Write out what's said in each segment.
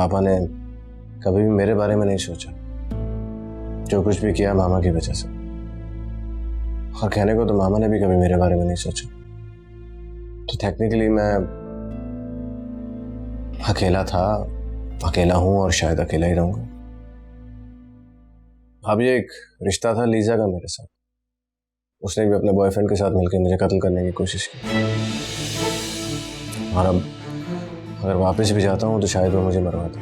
पापा ने कभी भी मेरे बारे में नहीं सोचा। जो कुछ भी किया मामा की वजह से, और कहने को तो मामा ने भी कभी मेरे बारे में नहीं सोचा। तो टेक्निकली मैं अकेला था, अकेला हूं और शायद अकेला ही रहूंगा। अभी एक रिश्ता था लीजा का मेरे साथ, उसने भी अपने बॉयफ्रेंड के साथ मिलकर मुझे कत्ल करने की कोशिश की। और अब अगर वापस भी जाता हूँ तो शायद वो मुझे मरवा दे।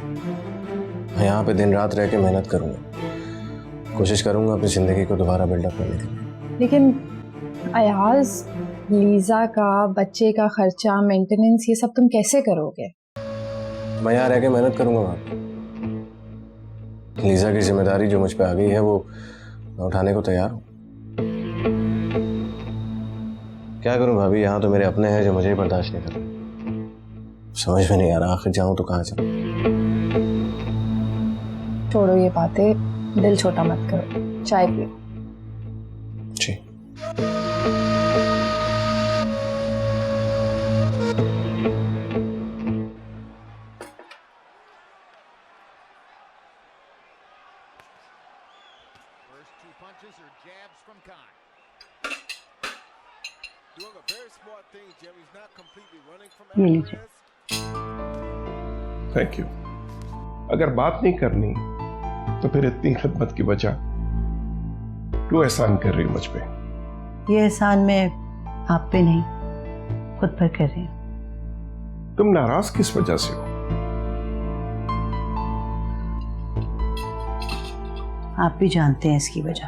मैं यहाँ पे दिन रात रह के मेहनत करूँगा, कोशिश करूँगा अपनी ज़िंदगी को दोबारा बिल्डअप करने के लिए। लेकिन अयाज, लीजा का बच्चे का खर्चा, मेंटेनेंस, ये सब तुम कैसे करोगे? मैं यहाँ रह के मेहनत करूँगा वहाँ। लीजा की जिम्मेदारी जो मुझ पे आ गई है वो मैं उठाने को तैयार हूँ। क्या करूँ भाभी, यहाँ तो मेरे अपने हैं जो मुझे ही बर्दाश्त नहीं कर रहे। समझ में नहीं आ रहा आखिर जाऊँ तो कहाँ जाऊँ। छोड़ो ये बातें, दिल छोटा मत करो, चाय पियो। जी। ये लीजिए। Thank you. अगर बात नहीं करनी तो फिर इतनी खिदमत की वजह क्यों एहसान कर रही मुझ पे? ये एहसान मैं आप पे नहीं, खुद पर कर रही हूँ। तुम नाराज किस वजह से हो? आप भी जानते हैं इसकी वजह।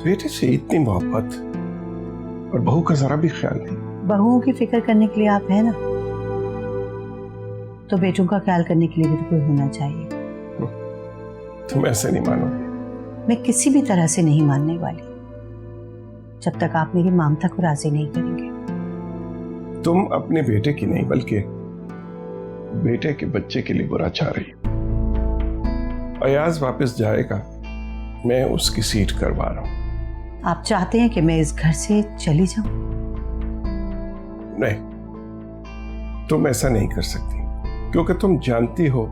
बेटे से इतनी मोहब्बत और बहू का जरा भी ख्याल नहीं। बहुओं की फिक्र करने के लिए आप हैं ना, तो बेटों का ख्याल करने के लिए भी तो कोई होना चाहिए। तुम ऐसे नहीं मानोगे। मैं किसी भी तरह से नहीं मानने वाली जब तक आप मेरी ममता को राजी नहीं करेंगे। तुम अपने बेटे की नहीं बल्कि बेटे के बच्चे के लिए बुरा चाह रही हो। अयाज वापस जाएगा, मैं उसकी सीट करवा रहा हूं। आप चाहते हैं कि मैं इस घर से चली जाऊं? नहीं, तुम ऐसा नहीं कर सकती, क्योंकि तुम जानती हो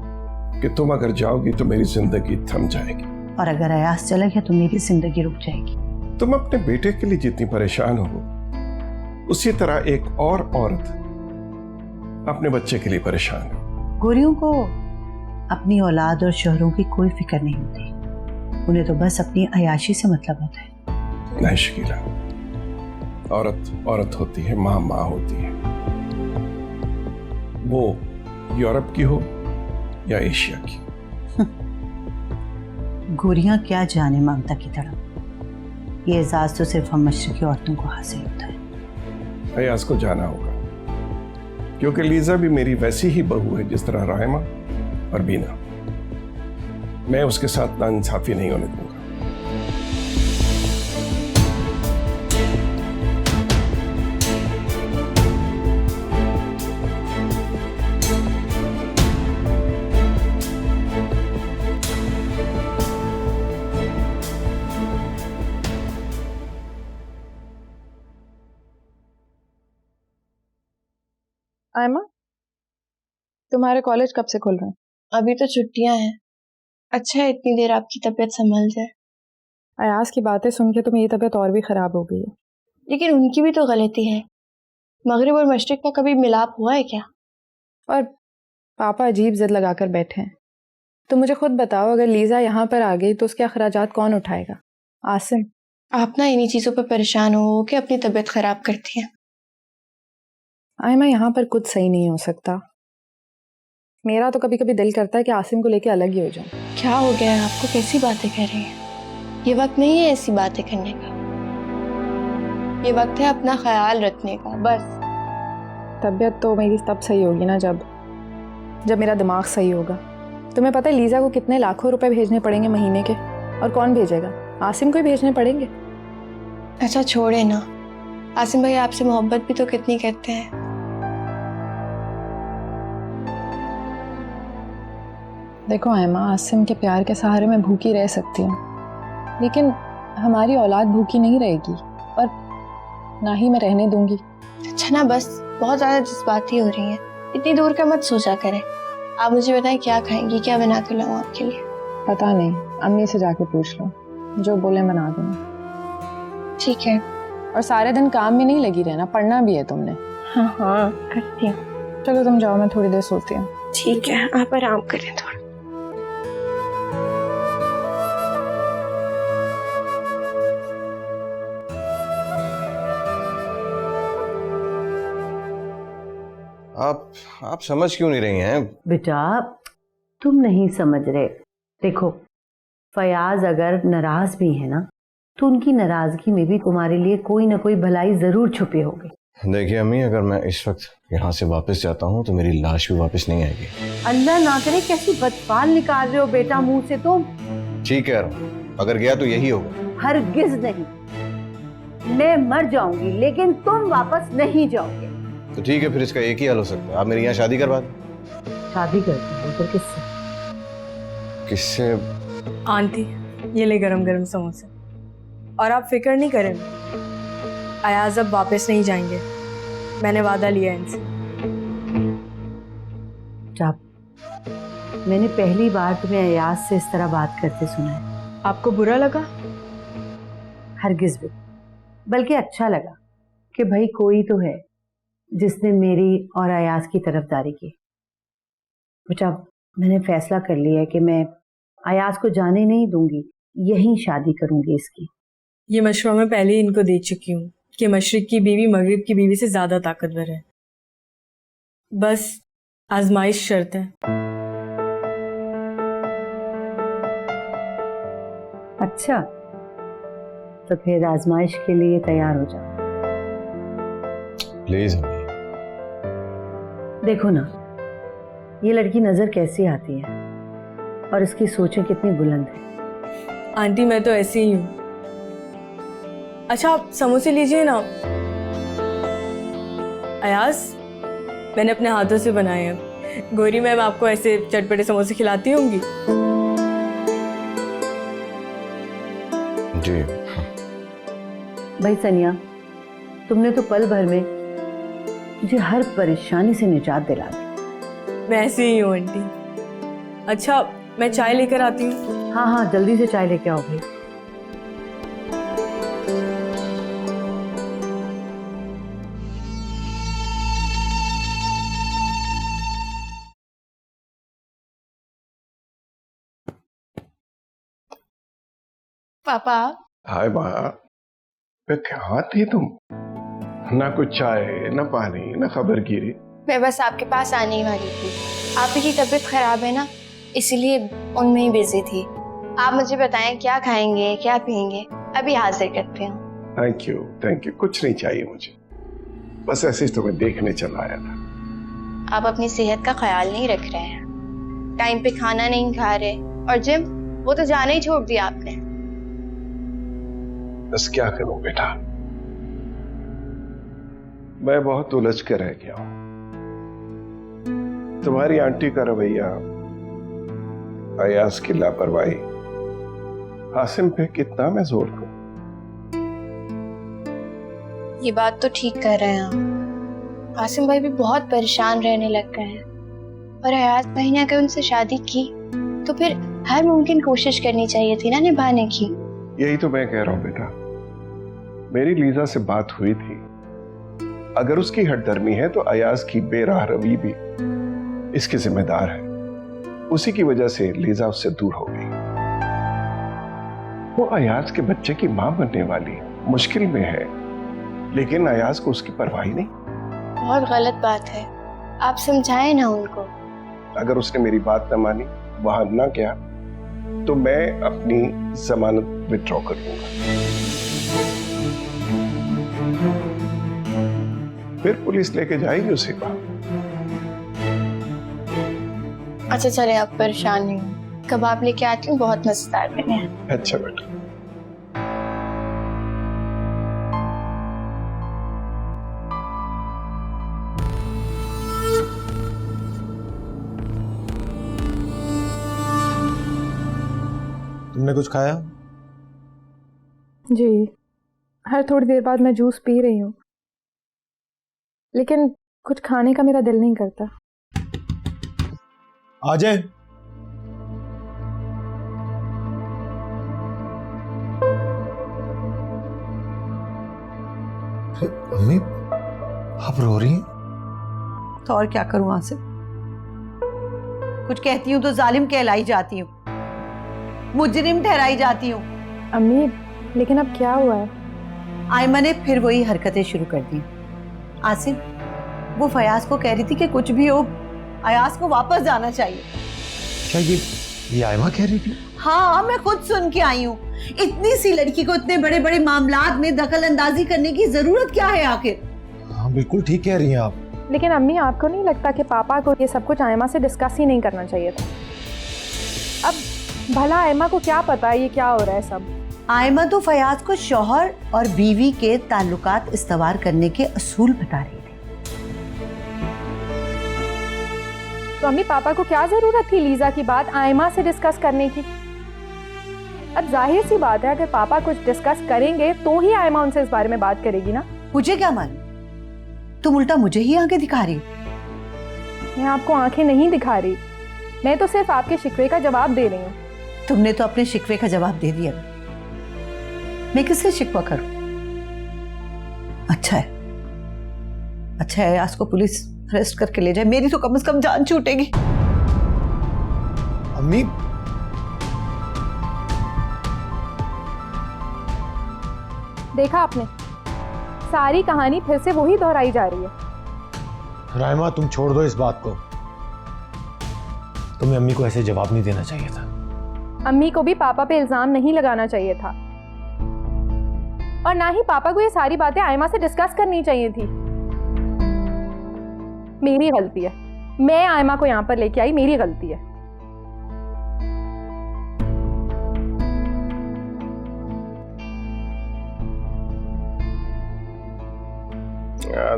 कि तुम अगर जाओगी तो मेरी जिंदगी थम जाएगी। और अगर अयाज चला गया तो मेरी जिंदगी रुक जाएगी। तुम अपने बेटे के लिए जितनी परेशान हो, उसी तरह एक और औरत अपने बच्चे के लिए परेशान है। गोरियों को अपनी औलाद और शोहरों की कोई फिक्र नहीं होती, उन्हें तो बस अपनी अयाशी से मतलब होता है। नहीं शकीला, औरत औरत होती है, माँ माँ होती है। वो यूरोप की हो या एशिया की। गोरियां क्या जाने ममता की तरफ। ये एजाज तो सिर्फ हम मशरकी औरतों को हासिल होता है। अयाज को जाना होगा, क्योंकि लीजा भी मेरी वैसी ही बहू है जिस तरह रायमा और बीना। मैं उसके साथ नाइंसाफी नहीं होने दूंगा। आयमा, तुम्हारे कॉलेज कब से खुल रहे हैं? अभी तो छुट्टियां हैं। अच्छा है इतनी देर आपकी तबीयत संभल जाए। अयाज की बातें सुन के तो मेरी तबीयत और भी खराब हो गई है। लेकिन उनकी भी तो गलती है। मगरिब और मशरिक का कभी मिलाप हुआ है क्या? और पापा अजीब जिद लगाकर बैठे हैं। तो मुझे खुद बताओ, अगर लीजा यहाँ पर आ गई तो उसके अखराजात कौन उठाएगा? आसिम। आप ना इन्हीं चीजों पर परेशान हो के अपनी तबीयत खराब करती हैं। आयमा, यहाँ पर कुछ सही नहीं हो सकता। मेरा तो कभी कभी दिल करता है कि आसिम को लेके अलग ही हो जाऊं। क्या हो गया है आपको? कैसी बातें कह रही हैं? ये वक्त नहीं है ऐसी बातें करने का। ये वक्त है अपना ख्याल रखने का, बस। तबीयत तो मेरी तब सही होगी ना जब मेरा दिमाग सही होगा। तुम्हें पता है लीजा को कितने लाखों रुपए भेजने पड़ेंगे महीने के? और कौन भेजेगा? आसिम को ही भेजने पड़ेंगे। अच्छा छोड़े ना, आसिम भाई आपसे मोहब्बत भी तो कितनी करते हैं। देखो आयमा, आसिम के प्यार के सहारे मैं भूखी रह सकती हूँ, लेकिन हमारी औलाद भूखी नहीं रहेगी और ना ही मैं रहने दूंगी। अच्छा ना, बस बहुत ज्यादा जज्बाती हो रही हैं। इतनी दूर का मत सोचा करें। आप मुझे बताएं क्या खाएंगी, क्या बना कर लाऊं आपके लिए? पता नहीं, अम्मी से जाके पूछ लो, जो बोले बना दूंगी। ठीक है। और सारे दिन काम में नहीं लगी रहना, पढ़ना भी है तुमने। हाँ हाँ करती हूँ। चलो तुम जाओ, मैं थोड़ी देर सोती हूँ। ठीक है, आप आराम करें थोड़ा। आप समझ क्यों नहीं रही हैं? बेटा तुम नहीं समझ रहे। देखो फयाज अगर नाराज भी है ना तो उनकी नाराजगी में भी तुम्हारे लिए कोई ना कोई भलाई जरूर छुपी होगी। देखिए अम्मी, अगर मैं इस वक्त यहाँ से वापस जाता हूँ तो मेरी लाश भी वापस नहीं आएगी। अल्लाह ना करे, कैसी बदपाल निकाल रहे हो बेटा मुंह से तुम। ठीक कह रहा हूँ, अगर गया तो यही होगा। हरगिज नहीं, मैं मर जाऊंगी लेकिन तुम वापस नहीं जाओगे। तो ठीक है, फिर इसका एक ही हाल हो सकता है, आप मेरी यहाँ शादी करवा दें। शादी करती हो फिर किससे? किससे? आंटी ये ले गरम गरम समोसे। और आप फिक्र नहीं करें, अयाज अब वापस नहीं जाएंगे, मैंने वादा लिया है इनसे। जब मैंने पहली बार तुम्हें अयाज से इस तरह बात करते सुना है। आपको बुरा लगा? हरगिज भी, बल्कि अच्छा लगा कि भाई कोई तो है जिसने मेरी और अयाज की तरफदारी की। बेटा मैंने फैसला कर लिया है कि मैं अयाज को जाने नहीं दूंगी, यहीं शादी करूंगी इसकी। ये मशवरा मैं पहले ही इनको दे चुकी हूँ कि मशरिक की बीवी मगरिब की बीवी से ज्यादा ताकतवर है, बस आजमाइश शर्त है। अच्छा तो फिर आजमाइश के लिए तैयार हो जाओ। प्लीज अम्मी। देखो ना ये लड़की नजर कैसी आती है और इसकी सोचें कितनी बुलंद है। आंटी मैं तो ऐसी ही हूँ। अच्छा आप समोसे लीजिए ना। अयाज मैंने अपने हाथों से बनाए हैं, गौरी मैम आपको ऐसे चटपटे समोसे खिलाती होंगी। जी। भाई सनिया, तुमने तो पल भर में मुझे हर परेशानी से निजात दिला दी। मैं ऐसी ही हूँ आंटी। अच्छा मैं चाय लेकर आती हूँ। हाँ हाँ जल्दी से चाय लेके आओ भाई। पापा हाय माँ, वे कहाँ थी तुम? ना कुछ चाय, ना पानी, ना खबर गिरी। मैं बस आपके पास आने ही वाली थी। आप ही की तबीयत खराब है ना, इसलिए उनमें ही बिजी थी। आप मुझे बताएं क्या खाएंगे क्या पिएंगे, अभी हाजिर करते हैं। थैंक यू, कुछ नहीं चाहिए मुझे, बस ऐसे ही तुम्हें देखने चला आया था। आप अपनी सेहत का ख्याल नहीं रख रहे हैं, टाइम पे खाना नहीं खा रहे, और जिम वो तो जाना ही छोड़ दिया आपने। बस क्या करूं बेटा, मैं बहुत उलझ कर रह गया हूं। तुम्हारी आंटी का रवैया, अयाज की लापरवाही, हासिम पे कितना मैं जोर दूं। ये बात तो ठीक कर रहे हैं आप। आसिम भाई भी बहुत परेशान रहने लग गए हैं, और अयाज भाई ने अगर उनसे शादी की तो फिर हर मुमकिन कोशिश करनी चाहिए थी ना निभाने की। यही तो मैं कह रहा हूं बेटा, मेरी लीजा से बात हुई थी, अगर उसकी हठधर्मी है तो अयाज की बेराह रवि भी इसके जिम्मेदार है। उसी की वजह से लीजा उससे दूर हो गई। वो अयाज के बच्चे की मां बनने वाली मुश्किल में है, लेकिन अयाज को उसकी परवाह नहीं। बहुत गलत बात है, आप समझाएं ना उनको। अगर उसने मेरी बात न मानी, वहां ना गया, तो मैं अपनी जमानत विथड्रॉ कर दूंगा। फिर पुलिस लेके जाएगी उसे बाहर। अच्छा चले, आप परेशान नहीं हो, कबाब लेके आती हूँ, बहुत मजेदार बने हैं। अच्छा बेटा। तुमने कुछ खाया? जी, हर थोड़ी देर बाद मैं जूस पी रही हूँ, लेकिन कुछ खाने का मेरा दिल नहीं करता। आ जाए। अम्मी आप रो रही हैं? तो और क्या करूं आसिफ, कुछ कहती हूँ तो जालिम कहलाई जाती हूँ, मुजरिम ठहराई जाती हूँ। अम्मी लेकिन अब क्या हुआ है? आयमा ने फिर वही हरकतें शुरू कर दी। आसिफ, वो फयाज को कह रही थी कि कुछ भी हो अयाज को वापस जाना चाहिए। क्या ये आयमा कह रही थी? हाँ, मैं खुद सुन के आई हूँ। इतनी सी लड़की को इतने बड़े बड़े मामलात में दखल अंदाजी करने की जरूरत क्या है आखिर? हाँ बिल्कुल ठीक कह रही हैं आप। लेकिन अम्मी आपको नहीं लगता कि पापा को ये सब कुछ आयमा से डिस्कस ही नहीं करना चाहिए था? अब भला आयमा को क्या पता ये क्या हो रहा है सब? आयमा तो फयाज को शौहर और बीवी के ताल्लुकात इस्तवार करने के असूल बता रही थी। तो अम्मी पापा को क्या जरूरत थी लीजा की बात आयमा से डिस्कस करने की? अब जाहिर सी बात है अगर पापा कुछ डिस्कस करेंगे तो ही आयमा उनसे इस बारे में बात करेगी ना। मुझे क्या मालूम, तुम उल्टा मुझे ही आंखें दिखा रही हो। मैं आपको आंखें नहीं दिखा रही, मैं तो सिर्फ आपके शिकवे का जवाब दे रही हूँ। तुमने तो अपने शिकवे का जवाब दे दिया, मैं किससे शिकवा करूं? अच्छा है अयाज को पुलिस अरेस्ट करके ले जाए, मेरी तो कम से कम जान छूटेगी। अम्मी देखा आपने, सारी कहानी फिर से वही दोहराई जा रही है। रायमा तुम छोड़ दो इस बात को, तुम्हें अम्मी को ऐसे जवाब नहीं देना चाहिए था। अम्मी को भी पापा पे इल्जाम नहीं लगाना चाहिए था और ना ही पापा को ये सारी बातें आयमा से डिस्कस करनी चाहिए थी। मेरी गलती है, मैं आयमा को यहाँ पर लेके आई, मेरी गलती है।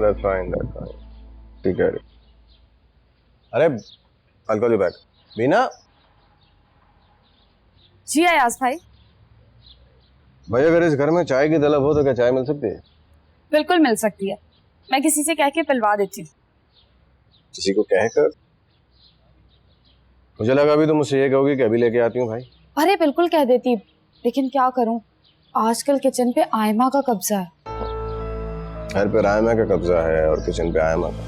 that's fine. ठीक है। अरे I'll call you back. बीना, जी अयाज भाई। भाई अगर इस घर में चाय की तलब हो तो क्या चाय मिल सकती है? बिल्कुल मिल सकती है, मैं किसी से कह के पिलवा देती हूँ। किसी को कहकर? मुझे लगा अभी तो मुझसे ये कहोगी कि अभी लेके आती हूँ भाई। अरे बिल्कुल कह देती, लेकिन क्या करूँ, आजकल किचन पे आयमा का कब्जा है। घर पे आयमा का कब्जा है और किचन पे आयमा का।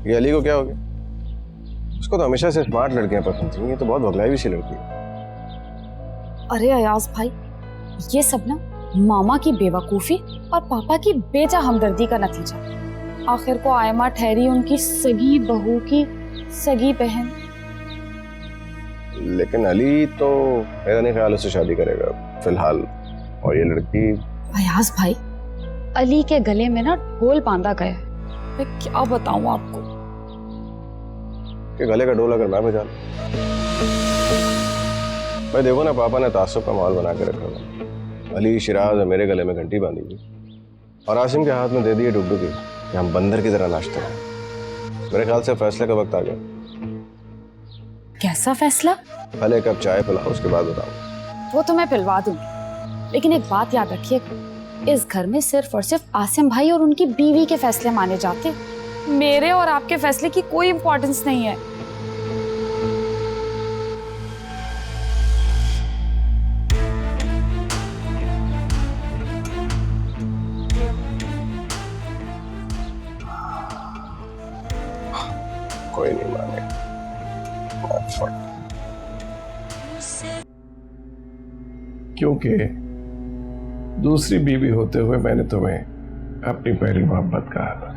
ये अली को क्या हो गया? उसको तो हमेशा से स्मार्ट लड़कियां पसंद थी, ये तो बहुत भगलाई सी लड़की है। अरे अयाज भाई, ये सब ना मामा की बेवकूफी और पापा की बेजा हमदर्दी का नतीजा। आखिर को आयमा ठहरी उनकी सगी बहू की सगी बहन। लेकिन अली तो मेरा नहीं ख्याल उससे शादी करेगा फिलहाल, और ये लड़की। अयाज भाई, अली के गले में ना ढोल बांधा गया है, मैं क्या बताऊं आपको। के गले का ढोल अगर मैं बजा लूं? भाई देखो ना, पापा ने तासुब का माहौल बना के रखा था। अली, शिराज और मेरे गले में घंटी बांधी हुई और आसिम के हाथ में दे दिए डुगडुगी कि हम बंदर की तरह नाचते हैं। मेरे ख्याल से फैसले का वक्त आ गया। कैसा फैसला? पहले एक कप चाय पिलाओ, उसके बाद बताओ। वो तो मैं पिलवा दूंगी, लेकिन एक बात याद रखिए, इस घर में सिर्फ और सिर्फ आसिम भाई और उनकी बीवी के फैसले माने जाते, मेरे और आपके फैसले की कोई इंपॉर्टेंस नहीं है। कोई नहीं माने। क्योंकि दूसरी बीवी होते हुए मैंने तुम्हें अपनी पहली मोहब्बत कहा था।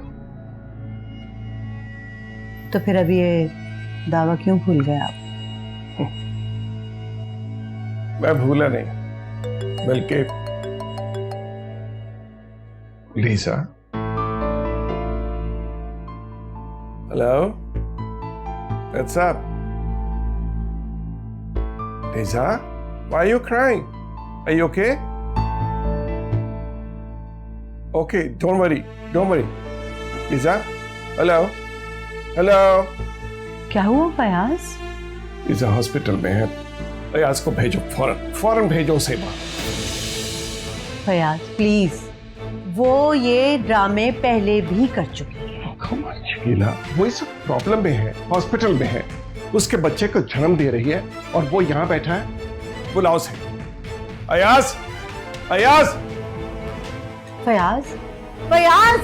तो फिर अभी ये दावा क्यों भूल गए आप? मैं भूला नहीं, बल्कि Lisa. Hello, what's up? Lisa, why are you crying? Are you okay? Okay, don't worry. Lisa, hello, क्या हुआ फयाज? लीजा हॉस्पिटल में है, फयाज को भेजो, फौरन भेजो उसे वहां। फयाज प्लीज, वो ये ड्रामे पहले भी कर चुकी है। Come on, शकीला, वो इस प्रॉब्लम में है, हॉस्पिटल में है, उसके बच्चे को जन्म दे रही है और वो यहाँ बैठा है। बुलाओ उसे। अयाज, अयाज, फयाज, फयाज।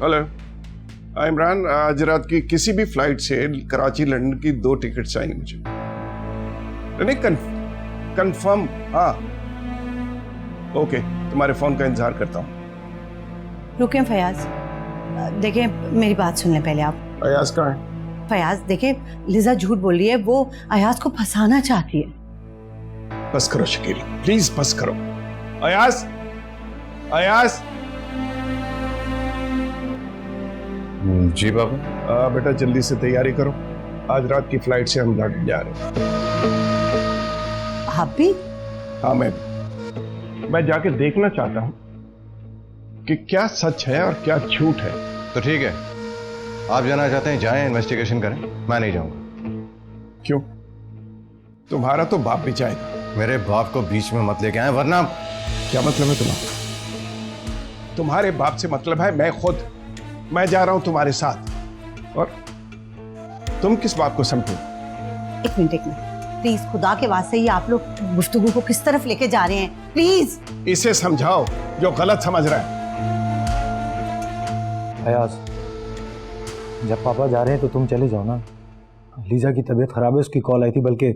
हेलो, इमरान, आज रात की किसी भी फ्लाइट से कराची लंदन की 2 टिकट चाहिए मुझे। नहीं, कंफर्म। हाँ, ओके, तुम्हारे फोन का इंतजार करता हूँ। रुकें फयाज, देखिए मेरी बात सुन लें पहले आप। अयाज कहाँ है? फयाज देखिए, लिजा झूठ बोल रही है, वो अयाज को फंसाना चाहती है। बस करो शकील, प्लीज बस करो। अयाज, अयाज। जी बाबा। बेटा जल्दी से तैयारी करो, आज रात की फ्लाइट से हम लंदन जा रहे हैं। आप भी? हाँ, मैं जाके देखना चाहता हूँ कि क्या सच है और क्या झूठ है। तो ठीक है, आप जाना चाहते हैं जाएं, इन्वेस्टिगेशन करें, मैं नहीं जाऊंगा। क्यों? तुम्हारा तो बाप भी जाएगा। मेरे बाप को बीच में मत लेके आए, वरना। क्या मतलब है तुम्हारा? तुम्हारे बाप से मतलब है मैं जा रहा हूं तुम्हारे साथ, और तुम किस बात को समझो? एक मिनट प्लीज, खुदा के वास्ते ही आप लोग गुफ्तगू को किस तरफ लेके जा रहे हैं, प्लीज। इसे समझाओ जो गलत समझ रहा है। अयाज, जब पापा जा रहे हैं तो तुम चले जाओ ना। लीजा की तबीयत खराब है, उसकी कॉल आई थी, बल्कि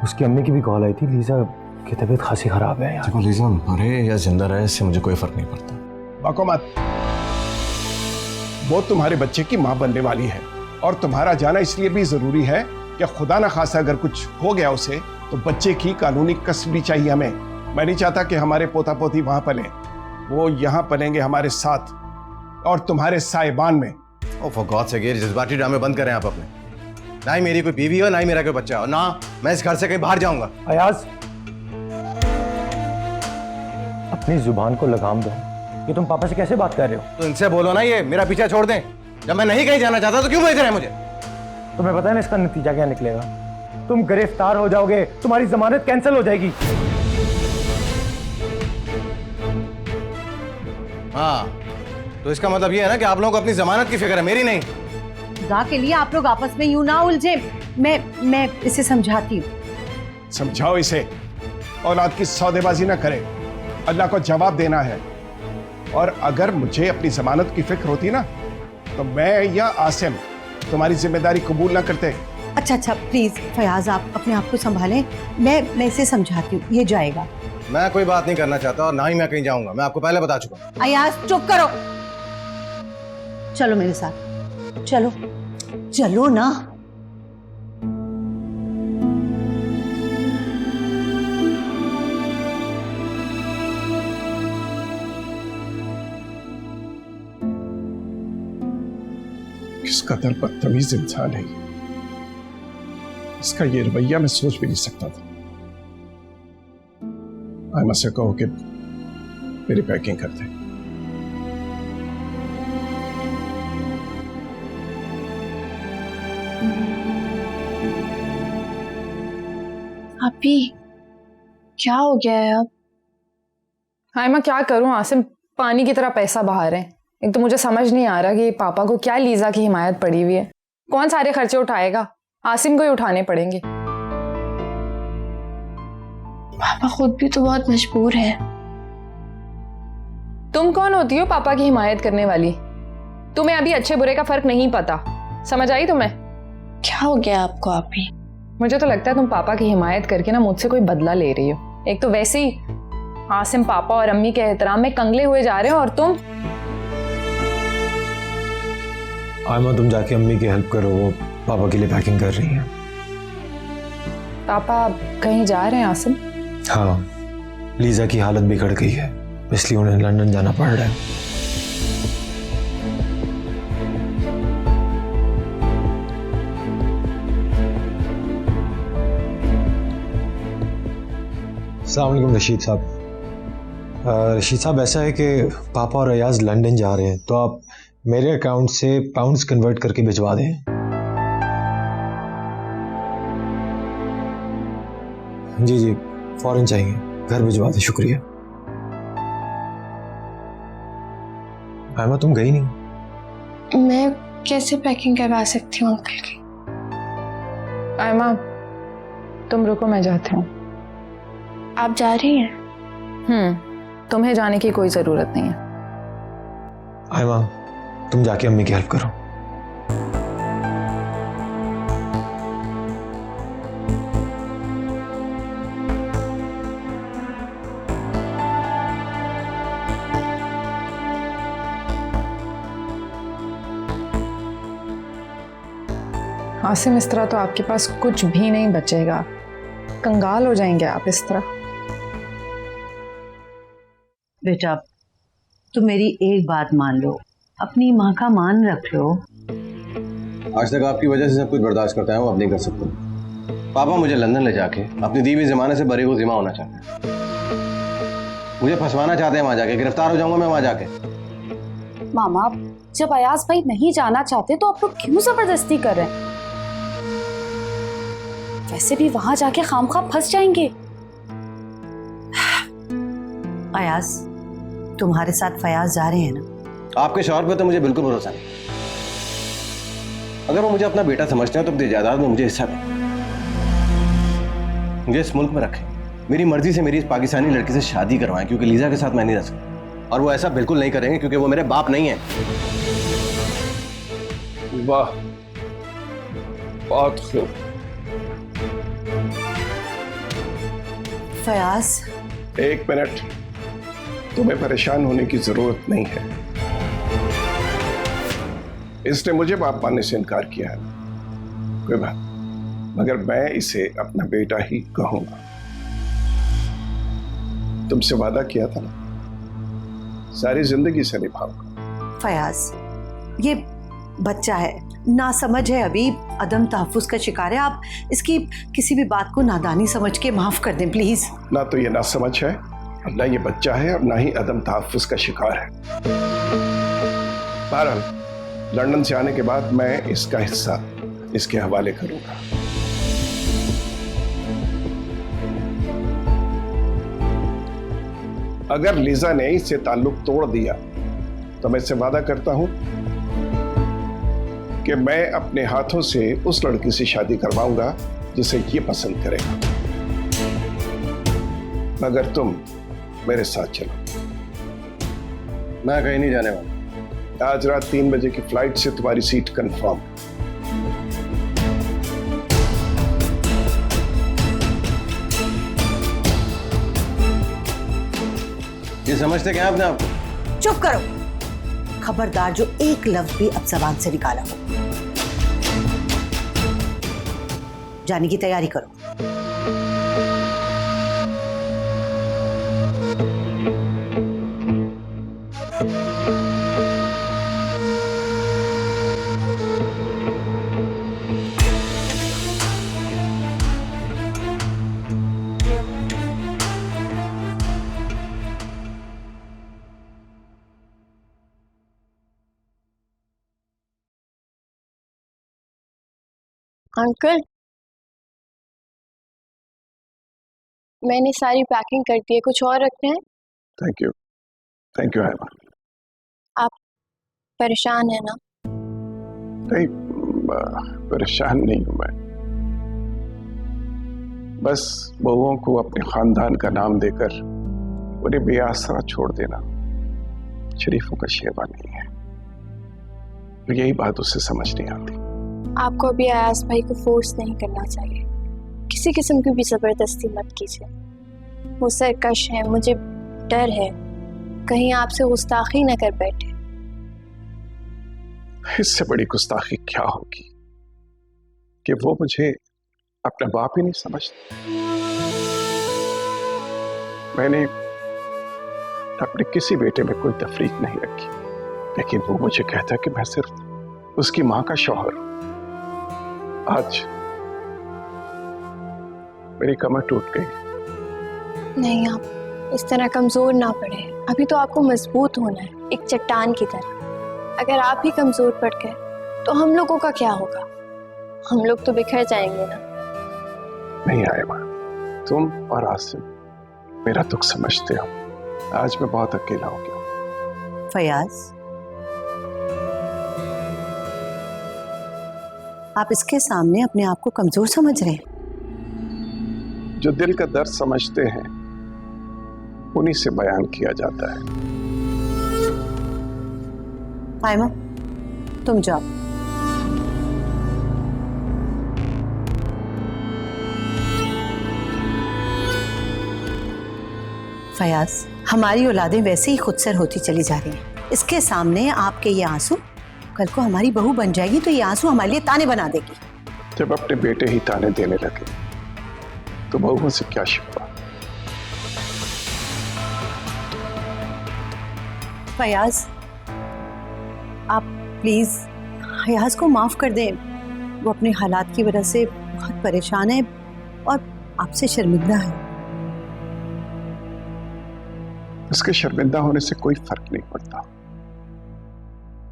उसकी अम्मी की भी कॉल आई थी। लीजा की तबीयत खासी खराब है यार। देखो, लीजा मरे या जिंदा रहे, इससे मुझे कोई फर्क नहीं पड़ता। बाको मत, वो तुम्हारे बच्चे की मां बनने वाली है, और तुम्हारा जाना इसलिए भी जरूरी है कि खुदा ना खासा अगर कुछ हो गया उसे, तो बच्चे की कानूनी कस्टडी चाहिए हमें। मैं नहीं चाहता कि हमारे पोता पोती वहां पले, वो यहाँ पलेंगे हमारे साथ और तुम्हारे साहिबान में। ओ फॉर गॉड से, जज्बाती ड्रामे बंद करें आप अपने। ना ही मेरी कोई बीवी हो, ना ही मेरा कोई बच्चा हो, ना मैं इस घर से कहीं बाहर जाऊंगा। अयाज, अपनी जुबान को लगाम दो। ये तुम पापा से कैसे बात कर रहे हो? तो इनसे बोलो ना ये मेरा पीछा छोड़ दें। जब मैं नहीं कहीं जाना चाहता तो क्यों भेज रहे हैं मुझे? तुम्हें पता है ना इसका नतीजा क्या निकलेगा? तुम गिरफ्तार हो जाओगे, तुम्हारी जमानत कैंसिल हो जाएगी। हाँ, तो इसका मतलब ये है ना कि आप लोगों को अपनी जमानत की फिक्र है, मेरी नहीं। खुदा के लिए आप लोग आपस में यूं ना उलझे। मैं इसे समझाती हूँ। समझाओ इसे, औलाद की सौदेबाजी ना करे, अल्लाह को जवाब देना है। और अगर मुझे अपनी जमानत की फिक्र होती ना, तो मैं या आसिम तुम्हारी जिम्मेदारी कबूल ना करते। अच्छा, प्लीज फयाज, आप अपने आप को संभालें। मैं इसे समझाती हूँ, ये जाएगा। मैं कोई बात नहीं करना चाहता और ना ही मैं कहीं जाऊंगा, मैं आपको पहले बता चुका हूं। अयाज चुप करो, चलो मेरे साथ, चलो ना। किस कदर बदतमीज इंसान है ये। इसका ये रवैया मैं सोच भी नहीं सकता था। आयमा से कहो कि मेरी पैकिंग कर दे। अभी क्या हो गया है अब? हाय, मैं क्या करूं? आसिम पानी की तरह पैसा बहा रहे हैं। एक तो मुझे समझ नहीं आ रहा कि पापा को क्या लीजा की हिमायत पड़ी हुई है। कौन सारे खर्चे उठाएगा? आसिम को ही उठाने पड़ेंगे। पापा खुद भी तो बहुत मजबूर है। तुम कौन होती हो पापा की हिमायत करने वाली? तुम्हें अभी अच्छे बुरे का फर्क नहीं पता, समझ आई तुम्हें? क्या हो गया आपको अभी? मुझे तो लगता है तुम पापा की हिमायत करके ना मुझसे कोई बदला ले रही हो। एक तो वैसे ही आसिम पापा और अम्मी के एहतराम में कंगले हुए जा रहे हो, और तुम आयमा, तुम जाके अम्मी की हेल्प करो, वो पापा के लिए पैकिंग कर रही हैं। पापा कहीं जा रहे हैं आसिम? हाँ, लीजा की हालत बिगड़ गई है, इसलिए उन्हें लंदन जाना पड़ रहा है। अस्सलाम वालेकुम रशीद साहब। रशीद साहब, ऐसा है कि पापा और अयाज लंदन जा रहे हैं, तो आप मेरे अकाउंट से पाउंड्स कन्वर्ट करके भिजवा दें। जी, फौरन चाहिए, घर भिजवा दें, शुक्रिया। आयमा तुम गई नहीं? मैं कैसे पैकिंग करवा सकती हूँ अंकल की? आयमा तुम रुको, मैं जाती हूँ। आप जा रही हैं? तुम्हें जाने की कोई जरूरत नहीं है। आयमा तुम जाके अम्मी की हेल्प करो। आसिम, इस तरह तो आपके पास कुछ भी नहीं बचेगा, कंगाल हो जाएंगे आप इस तरह। बेटा तुम मेरी एक बात मान लो, अपनी माँ का मान रख लो। आज तक आपकी वजह से सब कुछ बर्दाश्त करता है, वो अब नहीं कर सकता। पापा मुझे लंदन ले जाके अपनी दी हुई जमाने से बरी को जिम्मा होना चाहते हैं। मुझे फंसवाना चाहते हैं वहां जाके, गिरफ्तार हो जाऊंगा मैं वहां जाके। मामा जब अयाज भाई नहीं जाना चाहते तो आप लोग क्यों जबरदस्ती कर रहे हैं? वैसे भी वहां जाके खामखा फंस जाएंगे। अयाज तुम्हारे साथ फयाज जा रहे हैं ना? आपके शौहर पे तो मुझे बिल्कुल भरोसा नहीं। अगर वो मुझे अपना बेटा समझते हैं तो अपनी जायदाद में मुझे हिस्सा दें, मुझे इस मुल्क में रखें, मेरी मर्जी से मेरी इस पाकिस्तानी लड़की से शादी करवाएं, क्योंकि लीजा के साथ मैं नहीं रह सकता। और वो ऐसा बिल्कुल नहीं करेंगे क्योंकि वो मेरे बाप नहीं है। वाह, बहुत खूब। फयाज एक मिनट, तुम्हें परेशान होने की जरूरत नहीं है। इसने मुझे बाप मानने से इनकार किया है, कोई बात, मगर मैं इसे अपना बेटा ही कहूंगा। तुमसे वादा किया था ना, सारी जिंदगी से निभाऊंगा। फयाज ये बच्चा है, ना समझ है, अभी अदम तहफ्फुज का शिकार है। आप इसकी किसी भी बात को नादानी समझ के माफ कर दें प्लीज। ना तो ये ना समझ है, ना ये बच्चा है, और ना ही अदम तहफ्फुज का शिकार है। बहरहाल लंदन से आने के बाद मैं इसका हिस्सा इसके हवाले करूंगा। अगर लीजा ने इससे ताल्लुक तोड़ दिया तो मैं इससे वादा करता हूं कि मैं अपने हाथों से उस लड़की से शादी करवाऊंगा जिसे ये पसंद करेगा। मगर तुम मेरे साथ चलो। मैं कहीं नहीं जाने वाला। आज रात 3 बजे की फ्लाइट से तुम्हारी सीट कंफर्म। ये समझते क्या अपने आप को? चुप करो, खबरदार जो एक लफ्ज भी अब जबान से निकाला हो। जाने की तैयारी करो। अंकल, मैंने सारी पैकिंग कर दी है, कुछ और रखते हैं? Thank you Aima. आप परेशान है ना? नहीं, परेशान नहीं हूं मैं। बस बहुओं को अपने खानदान का नाम देकर उन्हें बेआसरा छोड़ देना शरीफों का शेवा नहीं है। तो यही बात उससे समझ नहीं आती। आपको अभी अयाज भाई को फोर्स नहीं करना चाहिए, किसी किस्म की भी जबरदस्ती मत कीजिए। वो सरकश है, मुझे डर है कहीं आपसे गुस्ताखी न कर बैठे। इससे बड़ी गुस्ताखी क्या होगी कि वो मुझे अपना बाप ही नहीं समझता। मैंने अपने किसी बेटे में कोई तफरीक नहीं रखी, लेकिन वो मुझे कहता है कि मैं सिर्फ उसकी मां का शौहर हूं। आज मेरी कमर टूट गई। नहीं, आप इस तरह कमजोर ना पड़े। अभी तो आपको मजबूत होना है, एक चट्टान की तरह। अगर आप ही कमजोर पड़ गए तो हम लोगों का क्या होगा? हम लोग तो बिखर जाएंगे ना। नहीं आयमा, तुम और आसिम मेरा दुख समझते हो। आज मैं बहुत अकेला हो गया। फयाज आप इसके सामने अपने आप को कमजोर समझ रहे हैं? जो दिल का दर्द समझते हैं उन्हीं से बयान किया जाता है। आयमा, तुम जाओ। फयाज, हमारी औलादें वैसे ही खुदसर होती चली जा रही हैं। इसके सामने आपके ये आंसू, कल को हमारी बहू बन जाएगी तो ये आंसू हमारे लिए ताने बना देगी। जब अपने बेटे ही ताने देने लगे तो बहुओं से क्या शिकवा। फयाज, आप प्लीज फयाज को माफ कर दें। वो अपने हालात की वजह से बहुत परेशान है और आपसे शर्मिंदा है। उसके शर्मिंदा होने से कोई फर्क नहीं पड़ता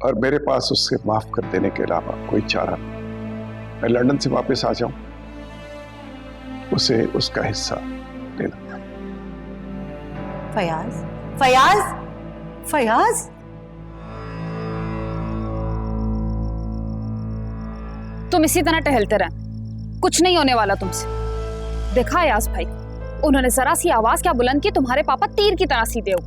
और मेरे पास उससे माफ कर देने के अलावा कोई चारा नहीं। मैं लंदन से वापस आ जाऊं, उसे उसका हिस्सा दे दूंगा। फयाज, फयाज, फयाज, तुम इसी तरह टहलते रह, कुछ नहीं होने वाला तुमसे। देखा अयाज भाई, उन्होंने जरा सी आवाज क्या बुलंद की, तुम्हारे पापा तीर की तरह सीधे हो,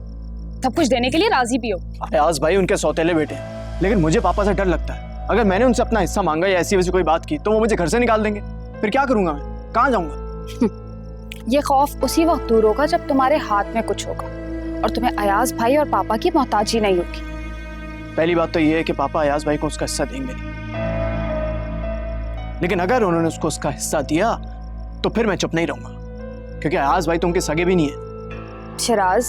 सब कुछ देने के लिए राजी भी हो। अयाज भाई उनके सौतेले बेटे हैं, लेकिन मुझे पापा से डर लगता है। अगर मैंने उनसे अपना हिस्सा मांगा या ऐसी वैसी कोई बात की तो वो मुझे घर से निकाल देंगे। फिर क्या करूंगा मैं, कहाँ जाऊंगा? ये खौफ उसी वक्त दूर होगा जब तुम्हारे हाथ में कुछ होगा और तुम्हें अयाज भाई और पापा की मोहताजी नहीं होगी। पहली बात तो ये है कि पापा अयाज भाई को उसका हिस्सा देंगे नहीं, लेकिन अगर उन्होंने उसको उसका हिस्सा दिया तो फिर मैं चुप नहीं रहूंगा, क्योंकि अयाज भाई तो उनके सगे भी नहीं है। शिराज,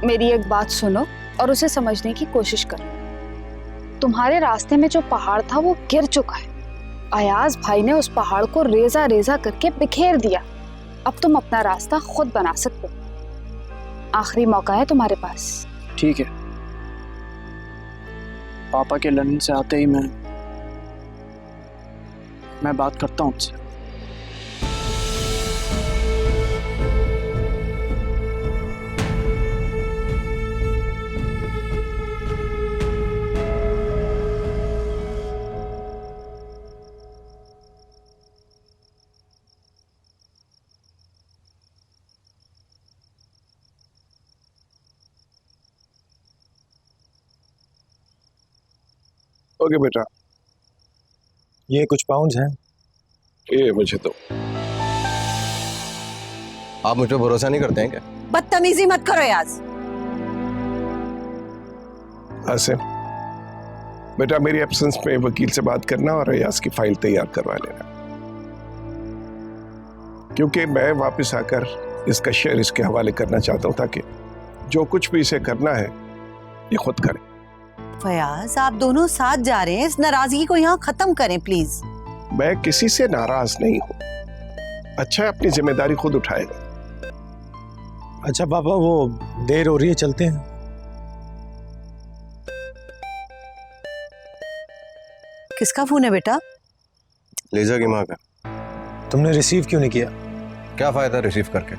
मेरी एक बात सुनो और उसे समझने की कोशिश करो। तुम्हारे रास्ते में जो पहाड़ था वो गिर चुका है। अयाज भाई ने उस पहाड़ को रेजा रेजा करके बिखेर दिया। अब तुम अपना रास्ता खुद बना सकते हो। आखिरी मौका है तुम्हारे पास। ठीक है, पापा के लंदन से आते ही मैं बात करता हूँ उनसे। ओके बेटा, ये कुछ पाउंड्स हैं। ये मुझे दो। आप मुझ पर भरोसा नहीं करते हैं क्या? बदतमीजी मत करो याज। आसिम, बेटा मेरी एब्सेंस में वकील से बात करना और अयाज की फाइल तैयार करवा लेना, क्योंकि मैं वापस आकर इसका शेयर इसके हवाले करना चाहता हूं ताकि जो कुछ भी इसे करना है ये खुद करे। फयाज, आप दोनों साथ जा रहे हैं, इस नाराजगी को यहाँ खत्म करें प्लीज। मैं किसी से नाराज नहीं हूं। अच्छा है, अपनी जिम्मेदारी खुद उठाएगा। अच्छा पापा, वो देर हो रही है, चलते हैं। किसका फोन है बेटा? लीजा की माँ का। तुमने रिसीव क्यों नहीं किया? क्या फायदा रिसीव करके,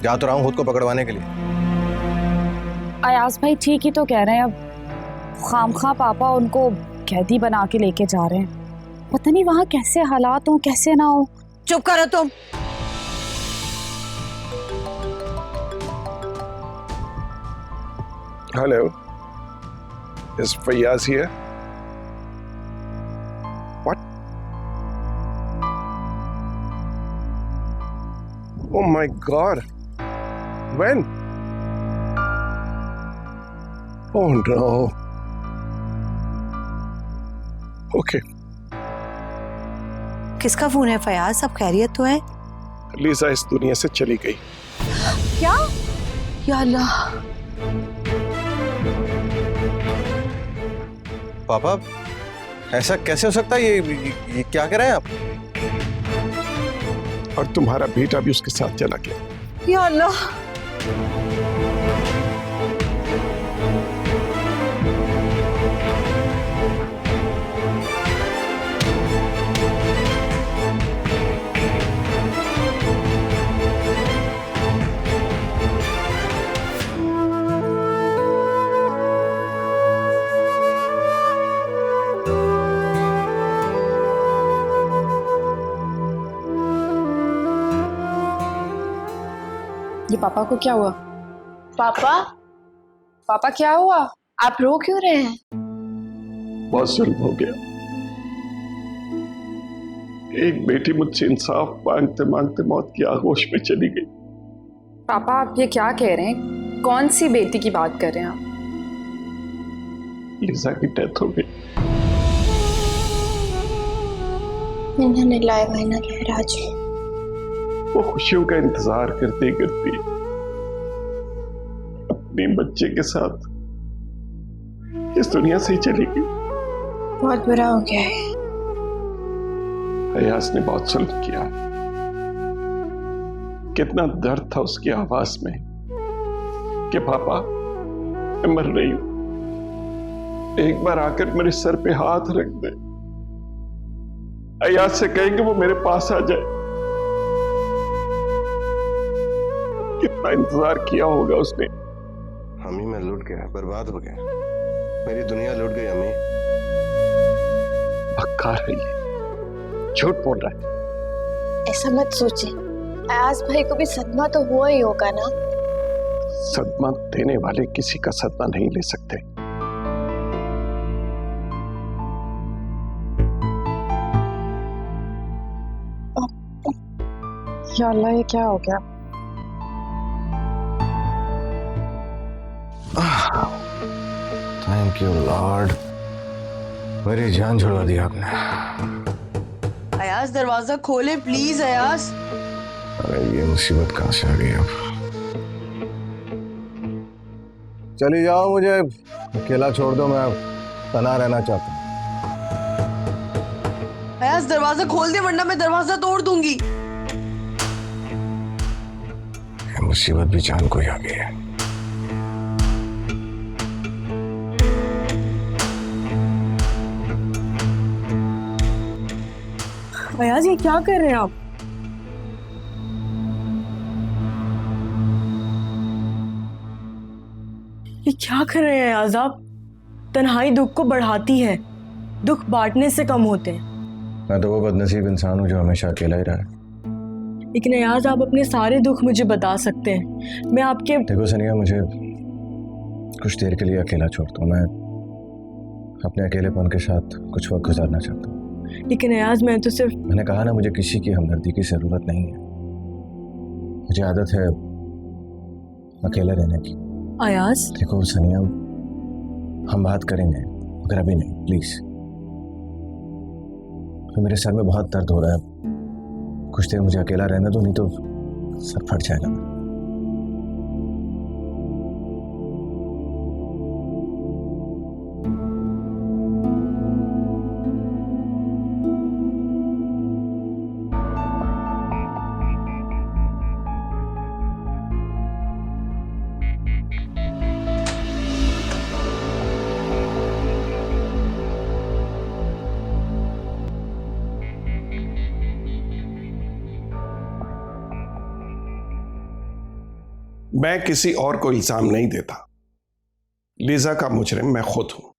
जा तो रहा हूँ खुद को पकड़वाने के लिए। अयाज भाई ठीक ही तो कह रहे हैं, अब खामखा पापा उनको कैदी बना के लेके जा रहे हैं। पता नहीं वहां कैसे हालात हो कैसे ना हो। चुप करो तुम। Hello, is Fayaz here? What? Oh my God, when? Oh no. Okay. किसका फोन है फयाज? सब खैरियत तो है? लीजा इस दुनिया से चली गई। क्या? या अल्लाह। पापा, ऐसा कैसे हो सकता है? ये क्या कह रहे हैं आप? और तुम्हारा बेटा भी उसके साथ चला गया। या अल्लाह। ये पापा को क्या हुआ? पापा, पापा क्या हुआ? आप रो क्यों रहे हैं? बहुत जुल्म हो गया। एक बेटी मुझसे इंसाफ मांगते मांगते मौत की आगोश में चली गई। पापा आप ये क्या कह रहे हैं? कौन सी बेटी की बात कर रहे हैं आप? लीजा की डेथ हो गई। इन्ना निलाए महीना लहराज। वो खुशियों का इंतजार करते करते अपने बच्चे के साथ इस दुनिया से ही चली गई। बहुत बुरा हो गया है। अयाज ने बहुत जुल्म किया। कितना दर्द था उसकी आवाज में कि पापा मैं मर रही हूं, एक बार आकर मेरे सर पे हाथ रख दे, अयाज से कहेंगे वो मेरे पास आ जाए। कितना इंतजार किया होगा उसने। अम्मी मैं लुट गया, बर्बाद हो गया, मेरी दुनिया लुट गई अम्मी। बक्कार है ये, झूठ बोल रहा है। ऐसा मत सोचे, अयाज भाई को भी सदमा तो हुआ ही होगा ना। सदमा देने वाले किसी का सदमा नहीं ले सकते। या अल्लाह ये क्या हो गया? थैंक यू लॉर्ड, मेरी जान छुड़वा दी आपने। अयाज दरवाजा खोले प्लीज अयाज। अरे ये मुसीबत कहां से आ गई अब? चली जाओ, मुझे अकेला छोड़ दो, मैं तना रहना चाहता हूँ। अयाज दरवाजा खोल दे वरना मैं दरवाजा तोड़ दूंगी। ये मुसीबत भी जान को ही आ गई है। अयाज ये क्या कर रहे हैं आप? ये क्या कर रहे हैं अयाज आप? तन्हाई दुख को बढ़ाती है, दुख बांटने से कम होते हैं। मैं तो वो बदनसीब इंसान हूँ जो हमेशा अकेला ही रहा है। लेकिन अयाज आप अपने सारे दुख मुझे बता सकते हैं, मैं आपके। देखो सनिया, मुझे कुछ देर के लिए अकेला छोड़ दो, मैं अपने अकेलेपन के साथ कुछ वक्त गुजारना चाहता हूँ। लेकिन अयाज मैं तो सिर्फ। मैंने कहा ना, मुझे किसी की हमदर्दी की जरूरत नहीं है, मुझे आदत है अकेले रहने की। अयाज देखो सनिया, हम बात करेंगे मगर अभी नहीं, प्लीज। तो मेरे सर में बहुत दर्द हो रहा है, कुछ देर मुझे अकेला रहने दो, नहीं तो सर फट जाएगा। मैं किसी और को इल्जाम नहीं देता, लीजा का मुजरिम मैं खुद हूं।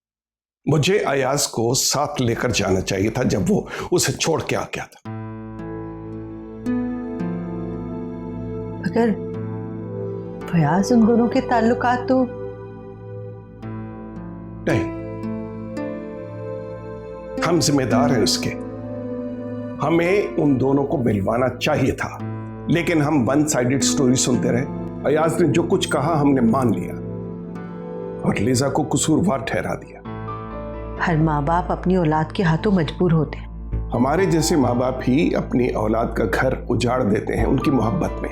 मुझे अयाज को साथ लेकर जाना चाहिए था जब वो उसे छोड़ के आ गया था। अगर फयाज उन दोनों के ताल्लुकात तो नहीं, हम जिम्मेदार हैं उसके, हमें उन दोनों को मिलवाना चाहिए था, लेकिन हम वन साइडेड स्टोरी सुनते रहे। अयाज ने जो कुछ कहा हमने मान लिया और लीजा को कसूरवार ठहरा दिया। हर माँ बाप अपनी औलाद के हाथों मजबूर होते हैं। हमारे जैसे माँ बाप ही अपनी औलाद का घर उजाड़ देते हैं उनकी मोहब्बत में।